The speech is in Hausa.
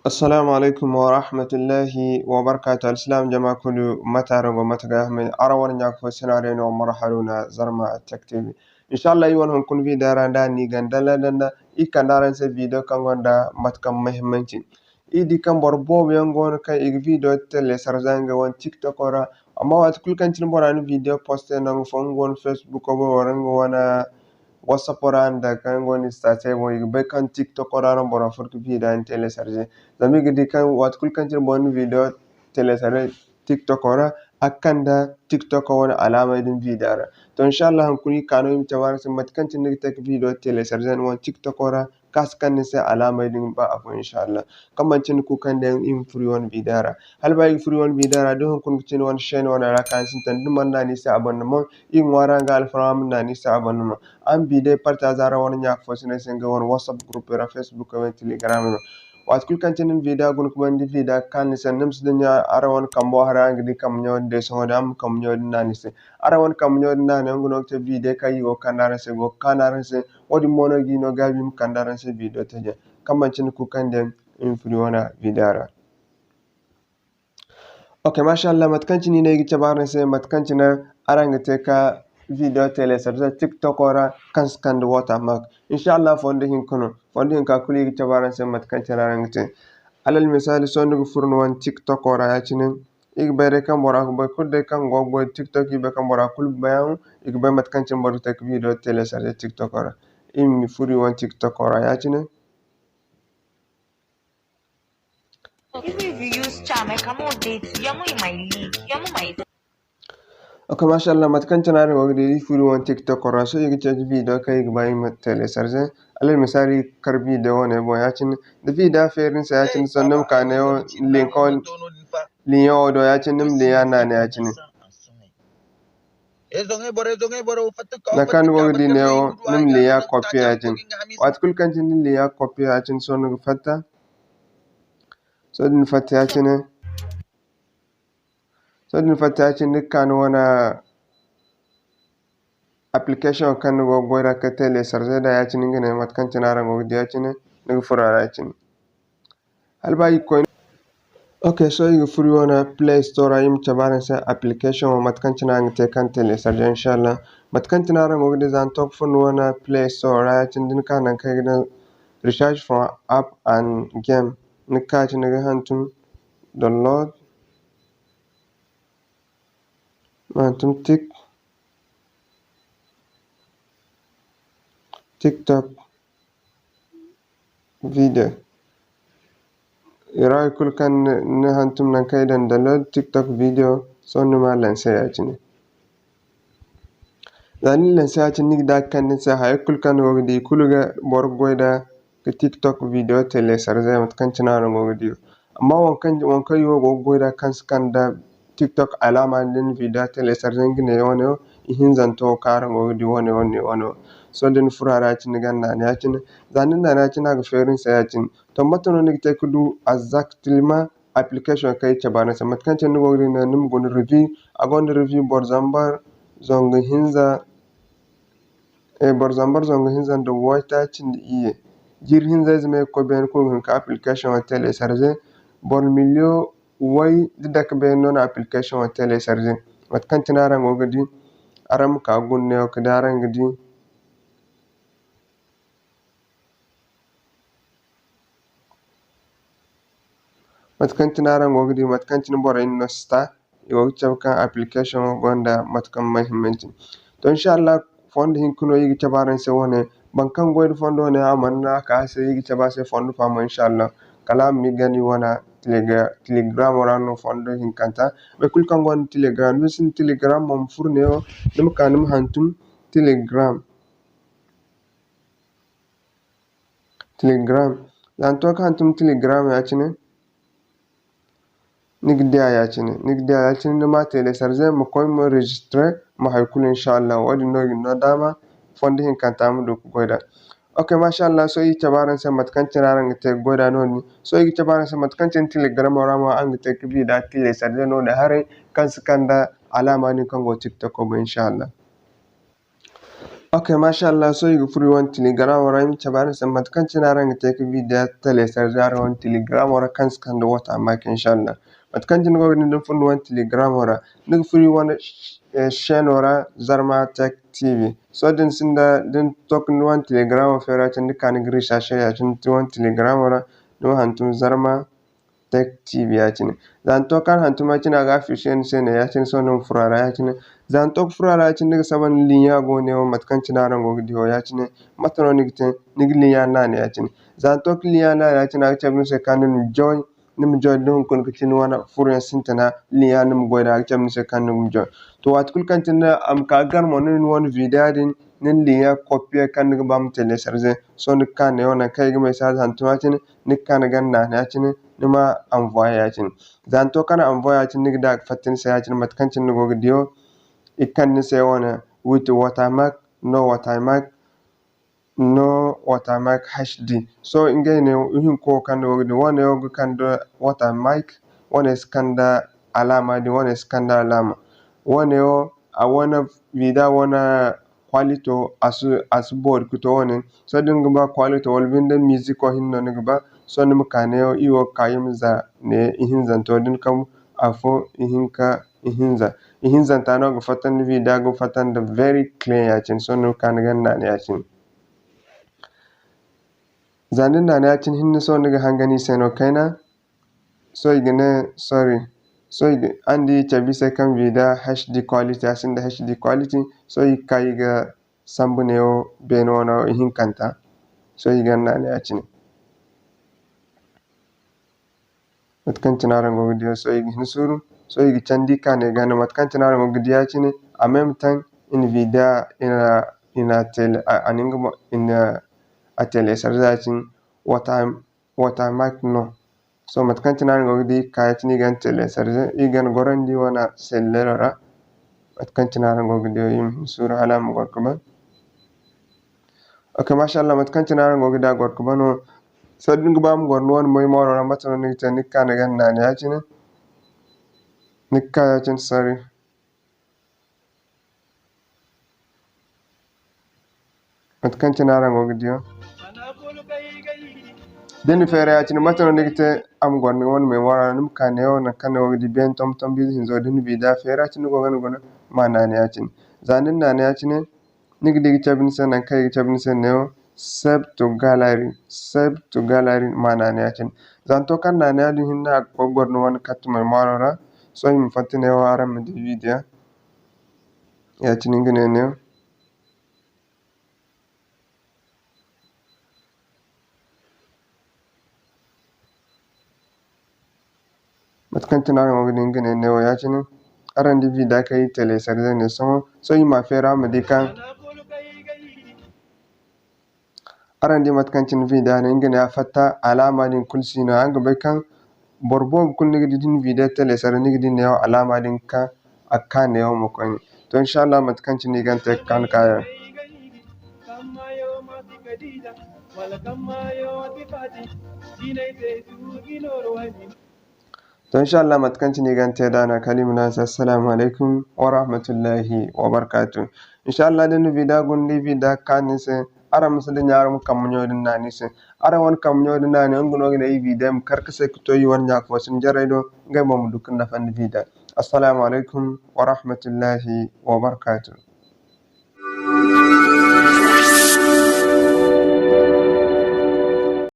السلام عليكم ورحمة الله وبركاته. السلام جماعة كل متى متى من أروان ياكو سيناريو ومرحلونا زرما تكتب إن شاء الله يوان هم كن في داران داني غندلا دندا إيكان داران سي فيديو كان غندا متكم مهمنتين إيدي كان بربو بيانغون كان إيك فيديو تلي سرزانغ وان تيك توك ورا أما وات كل كان تنبوران فيديو بوستي نانغ فونغون فيسبوك ورنغ وانا WhatsApp oranda kan woni state mo be kan TikTok orana bora fortu video en télécharger zami gidi kan wat kul kan tir bon video télécharger TikTok ora akanda TikTok wona alama din video ara to inshallah han kuni kano im tawar sim mat kan tin tek video télécharger won TikTok ora kas kan ne se alama din ba afu inshallah kamman tin ku kan den im free won video ara hal ba free won video ara do kun tin won chaîne wona ra kan sin tan dum man ni sa abonnement in wara gal fram na ni sa abonnement an bide partage ara won nyak fo sene senga won WhatsApp group ra Facebook wa Telegram wat kul kan tin video gun ko bandi video kan sen nem sidnya ara won kambo hara ngidi kam nyon de so dam kam nyon nani se ara won kam nyon nani nguno te video kay go kanara se go kanara se wodi mono gi no gabim kanara se video teje kam tin ku kan den in free wona video ara okay mashallah matkanci ni ne gi tabarne se matkanci na aranga te ka video tele sarza TikTok ora kan scan watermark inshallah fonde hin kono fonde hin ka kuli gi tabarne se matkanci aranga te alal misali sondu gu furno wan TikTok ora ya cinin ig bere kan bora ko kudde kan gogo TikTok ibe kan bora kul bayan ig be matkanci bor te video tele sarza TikTok ora im furi wan TikTok ora ya cinin Even if you use charm, I cannot date. You're not in my league. You're not my. Okay, mashallah matkan chanare wogdi furi won TikTok ora so yigi charge video kay gbai matele sarje alal misali kar video wona bo yacin the video ferin sa yacin sonnum kaneo linkon liyo do yacin nim liya nane yacin nakan wogdi neo nim liya copy yacin wat kul kan tin liya copy yacin sonu fatta so din fatta yacin so din fatta yacin dukkan wana application kan go goira ka tele sarze da yacin ngene matkan tinara go di yacin ne furara yacin alba ko okay so you free wana Play Store ayim tabana sa application matkan tinanga te kan tele sarze inshallah matkan tinara go di zan top fun wana Play Store yacin din kan kai gidan research for app and game ne ka ci ne hantun download mantum TikTok video ira kul kan ne hantum nan kai dan download TikTok video sonu ma lanse yacin zani lanse yacin ni da kan ne sa hay kul kan wogdi kuluga bor goida ke TikTok video tele sarze matkan tinara wogdi amma won kai yo go goida kan scan da TikTok alama din video tele sarze ngine wono ihin zanto karan wogdi wono so den furara yacin ganna ne yacin zanin da yacin ga ferin sa yacin to matono ne te kudu exactly ma application kai chabana sa matkan tin wogdi na nim gon review agon review bor zambar zong hinza bor zambar zong hinza do wata cin iye jir hinza zme ko ben ko ka application tele sarze bor milio way didak be non application tele sarze matkan tinara ngogdi aram ka gunne o kadaran gidi matkan tinara ngogdi matkan tin bora in nosta yo chabkan application gonda matkan mahimmanci to inshallah fond hin kuno yigi tabaran se wone bankan goydo fondo ne amanna ka se yigi tabase fondo famo inshallah kala mi gani wona telegram warano fondo hin kanta be kul kan gon telegram misin telegram mom furneo dum kanum hantum telegram dan to kan hantum telegram yacine nigdiya yacine ma tele sarze mo koy mo registre ma hay kul inshallah wadi no dama fondi hin kanta mu do goida Okay, masha Allah, so yi tabaran sa matkanci raran te goda noni, so yi tabaran sa matkancin telegram rama an te kibi da tile sarde no da hare kan skanda alama ni kan go TikTok ko insha Allah. Okay, masha Allah, so yi furi wan telegram wara yi tabaran sa matkanci raran te kibi da tele sarde hare wan telegram wara kan skanda wata mak insha Allah. Matkanci go ni dun fun wan telegram wara ni furi wan shenora Zarma Tech TV. So din sinda din tok wan telegram fera tin kan gri shashe ya tin wan telegram ora no hantum Zarma Tech TV ya tin. Zan to kan hantum tin aga fishen sene ya tin so non furara ya tin. Zan tok furara ya tin daga saban linya go ne o matkan tin aran go diho ya tin matano ni tin ni linya na ne ya tin. Zan tok linya na ya tin aga chabnu se kanun join nim join don kon kitin wana furya sintana linya nim goida aga chabnu se kanun join. To wat kul kan tin am ka gar mo nin won video din nin liya copy kan ga bam telecharger so ni kan ne ona kai ga message han to tin ni kan ga na ya tin ni ma envoyer ya tin zan to kana envoyer tin ni da fatin sai ya tin mat kan tin go video ikan ni sai wona with watermark no watermark HD so ingai ne uhin ko kan go video wona yo kan do watermark wona skanda alama di wona skanda alama wone yo a wona vida wona quality asu board kuto wone so dinga ba quality wal binda music ko hinno ne ba so nim kane yo iwo kayim za ne ihinzan to din kam afo ihinzan ta no go fatan vida go fatan the very clear ya cin so no kan gan na ya cin zanin na ya cin hinno so ne ga hangani sai no kaina so igene sorry so andi chabi second vida HD quality asinda HD quality so ikaiga sambuneo benona hinkanta so iganna ne achini matkanchina rango video so igi hinsuru so igi chandi kane gana matkanchina rango video achini a même temps in vida ina tele aningo ina atele sarzachin watermark no so matkanchina rango di kayachini gan tele sarze igan gorandi wana sellerara matkanchina rango video yim sura alam gorkuba okay masha Allah matkanchina rango gida gorkuba no sadin gubam gorno won moy moro na matano ni tan nikane gan nani yachine nikka yachin sorry matkanchina rango video den fere yachin matano nigite am gorno won me wara nim kane on kane wogdi ben tom bi hinzo den vida fere yachin go gan gona manani yachin zanin nani yachine nigdi chabin sen kai chabin sen neo save to gallery manani yachin zanto kan nani adi hinna ko gorno won katuma marora so him fatine wara mi video yachin ngene neo matkantina mo ngene neo yachin arandi vida kai tele sarze ne so him afera medikan arandi matkancin vida ne ngene afata alama din kulsina anga bekan borbo kun nigi din video tele sar nigi din ne alama din ka akane yo mo ko to inshallah matkancin ni gante kan kaya to inshallah matkancin ni gante dana kalimuna assalamu alaikum wa rahmatullahi wa barakatuh inshallah den vida gundi vida kanise ara musali nyaarum kam nyodin nani se ara won kam nyodin nani ngono gina yi videm karkase to yi won nyak fosin jaraydo ngay mom dukkan nafan vida assalamu alaikum wa rahmatullahi wa barakatuh